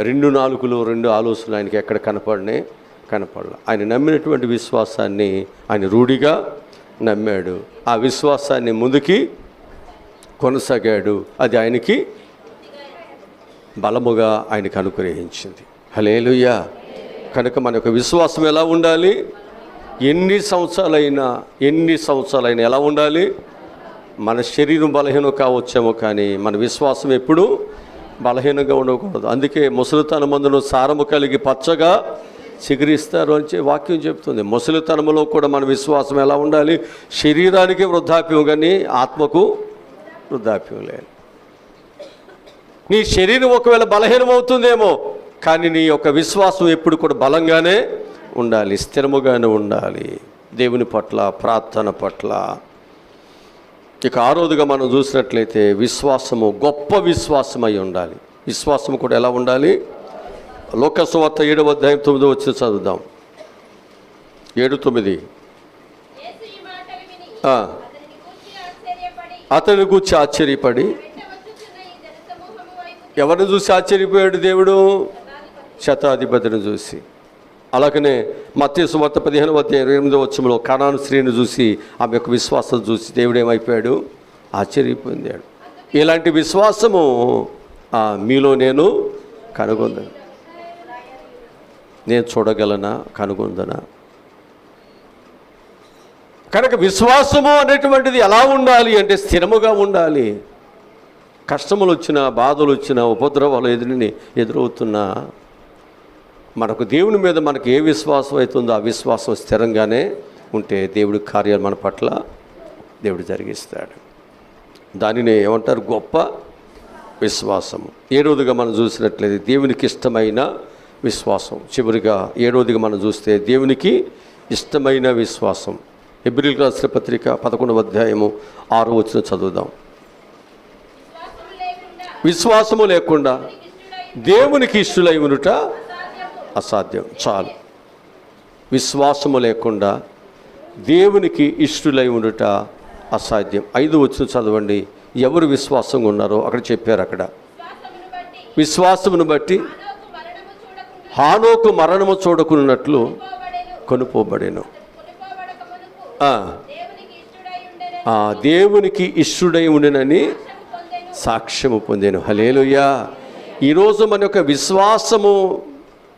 2 నాలుకలు 2 ఆలోచనలు ఆయనకి ఎక్కడ కనపడలే. ఆయన నమ్మినటువంటి విశ్వాసాన్ని ఆయన రూఢిగా నమ్మాడు. ఆ విశ్వాసాన్ని ముందుకి కొనసాగాడు. అది ఆయనకి బలముగా ఆయనకు అనుగ్రహించింది. హల్లెలూయా. కనుక మన యొక్క విశ్వాసం ఎలా ఉండాలి? ఎన్ని సంవత్సరాలైనా ఎలా ఉండాలి? మన శరీరం బలహీనం కావచ్చేమో, కానీ మన విశ్వాసం ఎప్పుడూ బలహీనంగా ఉండకూడదు. అందుకే ముసలితనమందును సారము కలిగి పచ్చగా చిగురిస్తారు అని వాక్యం చెప్తుంది. ముసలితనములో కూడా మన విశ్వాసం ఎలా ఉండాలి? శరీరానికి వృద్ధాప్యం కానీ ఆత్మకు వృద్ధాప్యం లేదు. నీ శరీరం ఒకవేళ బలహీనం అవుతుందేమో, కానీ నీ యొక్క విశ్వాసం ఎప్పుడు కూడా బలంగానే ఉండాలి, స్థిరముగానే ఉండాలి. దేవుని పట్ల, ప్రార్థన పట్ల. ఇక ఆరోదుగా మనం చూసినట్లయితే విశ్వాసము గొప్ప విశ్వాసమై ఉండాలి. విశ్వాసము కూడా ఎలా ఉండాలి? లోక సువార్త 7వ అధ్యాయం 9వ వచనం చదువుదాం. 7:9. అతని గూర్చి ఆశ్చర్యపడి. ఎవరిని చూసి ఆశ్చర్యపోయాడు దేవుడు? శతాధిపతిని చూసి. అలాగనే మత్తయి సువార్త 15వ అధ్యాయం 8వ వచనంలో కనాను స్త్రీని చూసి, ఆమె యొక్క విశ్వాసం చూసి దేవుడు ఏమైపోయాడు? ఆశ్చర్యపోయాడు. ఇలాంటి విశ్వాసము మీలో నేను కనుగొందను. నేను చూడగలనా? కనుగొందనా? కనుక విశ్వాసము అనేటువంటిది ఎలా ఉండాలి అంటే స్థిరముగా ఉండాలి. కష్టములు వచ్చినా, బాధలు వచ్చినా, ఉపద్రవాలు ఎదురవుతున్నా మనకు దేవుని మీద మనకు ఏ విశ్వాసం అవుతుందో ఆ విశ్వాసం స్థిరంగానే ఉంటే దేవుడి కార్యాలు మన పట్ల దేవుడు జరిగిస్తాడు. దానిని ఏమంటారు? గొప్ప విశ్వాసము. 7వదిగా మనం చూసినట్లయితే దేవునికి ఇష్టమైన విశ్వాసం. చివరిగా 7వదిగా మనం చూస్తే దేవునికి ఇష్టమైన విశ్వాసం. హెబ్రీయులకు రాసిన పత్రిక 11వ అధ్యాయము 6వ వచనం చదువుదాం. విశ్వాసము లేకుండా దేవునికి ఇష్టలై ఉండుట అసాధ్యం. చాలు. విశ్వాసము లేకుండా దేవునికి ఇష్టలై ఉండుట అసాధ్యం. 5వ వచనం చదవండి. ఎవరు విశ్వాసంగా ఉన్నారో అక్కడ చెప్పారు. అక్కడ విశ్వాసమును బట్టి హానోకు మరణము చూడకున్నట్లు కొనుపోబడెను. దేవునికి ఇష్టుడై ఉండెనని సాక్ష్యము పొందాను. హల్లెలూయా. ఈరోజు మన యొక్క విశ్వాసము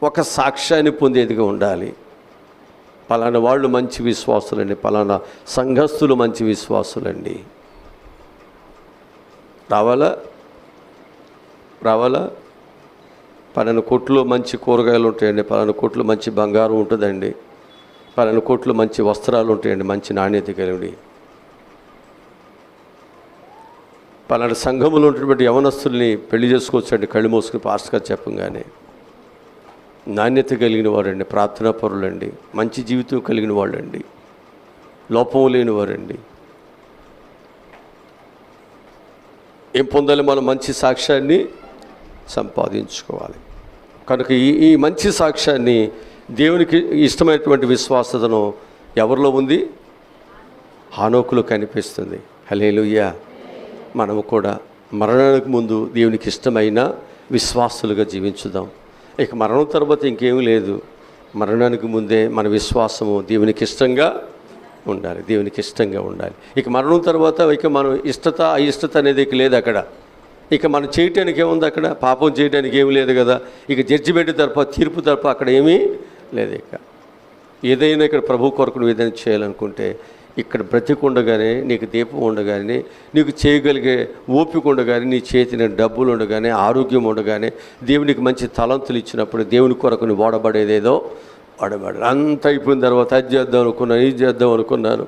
ఒక సాక్ష్యాన్ని పొందేదిగా ఉండాలి. పలానా వాళ్ళు మంచి విశ్వాసులండి, పలానా సంఘస్థులు మంచి విశ్వాసులండి. రావాలా? పలానా కొట్లో మంచి కూరగాయలు ఉంటాయండి, పలానా కొట్లో మంచి బంగారం ఉంటుందండి, పలానా కొట్లో మంచి వస్త్రాలు ఉంటాయండి, మంచి నాణ్యత కలిగి. పలానా సంఘములో ఉన్నటువంటి యవనస్తుల్ని పెళ్లి చేసుకోవచ్చండి కళ్ళు మోసుకుని పాస్ట్గా చెప్పంగానే. నాణ్యత కలిగిన వారండి, ప్రార్థనాపరులండి, మంచి జీవితం కలిగిన వాళ్ళండి, లోపం లేని వారండి. ఏం పొందాలి? మనం మంచి సాక్ష్యాన్ని సంపాదించుకోవాలి. కనుక ఈ మంచి సాక్ష్యాన్ని, దేవునికి ఇష్టమైనటువంటి విశ్వాసతను ఎవరిలో ఉంది? హానోకులో కనిపిస్తుంది. హల్లెలూయా. మనము కూడా మరణానికి ముందు దేవునికి ఇష్టమైన విశ్వాసులుగా జీవించుదాం. ఇక మరణం తర్వాత ఇంకేమీ లేదు. మరణానికి ముందే మన విశ్వాసము దేవునికి ఇష్టంగా ఉండాలి, దేవునికి ఇష్టంగా ఉండాలి. ఇక మరణం తర్వాత ఇక మనం ఇష్టత అయిష్టత అనేది ఇక లేదు అక్కడ. ఇక మనం చేయటానికి ఏముంది అక్కడ? పాపం చేయడానికి ఏమీ లేదు కదా. ఇక జడ్జిమెంట్ తరఫ, తీర్పు తరఫ అక్కడ ఏమీ లేదు. ఇక ఏదైనా ఇక్కడ ప్రభు కొరకు నువ్వు ఏదైనా చేయాలనుకుంటే ఇక్కడ బ్రతికి ఉండగానే, నీకు దీపం ఉండగానే, నీకు చేయగలిగే ఓపిక ఉండగానే, నీ చేతిని డబ్బులు ఉండగానే, ఆరోగ్యం ఉండగానే, దేవునికి మంచి తలంతులు ఇచ్చినప్పుడు దేవుని కొరకు నువ్వు వాడబడేదేదో వాడబడాలి. అంత అయిపోయిన తర్వాత అది చేద్దాం అనుకున్నాను, ఇది చేద్దాం అనుకున్నాను,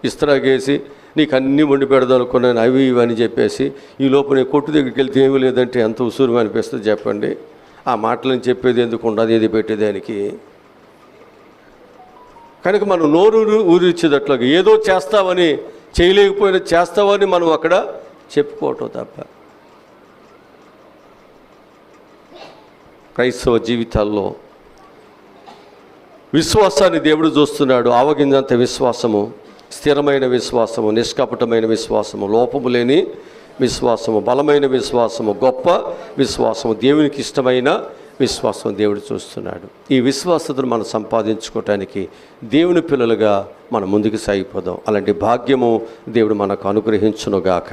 ఇస్త్రాగేసి నీకు అన్నీ వండి పెడదాం అనుకున్నాను, అవి ఇవని చెప్పేసి ఈ లోపు నేను కొట్టు దగ్గరికి వెళ్తే ఏమీ లేదంటే ఎంత ఉసూరుగా అనిపిస్తుంది చెప్పండి. ఆ మాటలను చెప్పేది ఎందుకు ఉండదు, ఏది పెట్టేదానికి. కనుక మనం నోరు ఊరిచ్చేటట్లుగా ఏదో చేస్తామని, చేయలేకపోయినా చేస్తామని మనం అక్కడ చెప్పుకోవటం తప్ప. క్రైస్తవ జీవితాల్లో విశ్వాసాన్ని దేవుడు చూస్తున్నాడు. ఆవగింజంత విశ్వాసము, స్థిరమైన విశ్వాసము, నిష్కపటమైన విశ్వాసము, లోపము లేని విశ్వాసము, బలమైన విశ్వాసము, గొప్ప విశ్వాసము, దేవునికి ఇష్టమైన విశ్వాసం దేవుడు చూస్తున్నాడు. ఈ విశ్వాసతను మనం సంపాదించుకోవటానికి దేవుని పిల్లలుగా మనం ముందుకు సాగిపోదాం. అలాంటి భాగ్యము దేవుడు మనకు అనుగ్రహించునుగాక.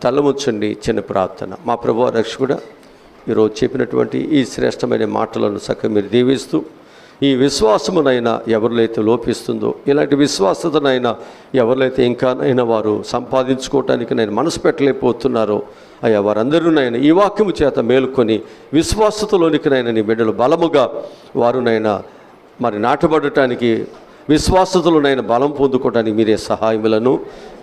తలముచ్చండి. చిన్న ప్రార్థన. మా ప్రభువా రక్షకుడా, ఈరోజు చెప్పినటువంటి ఈ శ్రేష్టమైన మాటలను చక్కగా మీరు దీవిస్తూ ఈ విశ్వాసమునైనా ఎవరిలైతే లోపిస్తుందో, ఇలాంటి విశ్వాసతనైనా ఎవరిలైతే ఇంకానైనా వారు సంపాదించుకోవటానికి నేను మనసు పెట్టలేకపోతున్నారో అయ్యా, వారందరూనైనా ఈ వాక్యము చేత మేలుకొని విశ్వాసతలోనికినైనా నీ బిడ్డలు బలముగా వారునైనా మరి నాటబడటానికి, విశ్వాసతలోనైనా బలం పొందుకోవడానికి మీరే సహాయములను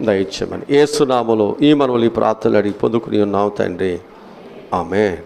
దయచేయమని యేసు నామములో ఈ మనవులు ఈ ప్రార్థనలు అడిగి పొందుకుని ఉన్నాం తండ్రి. ఆమేన్.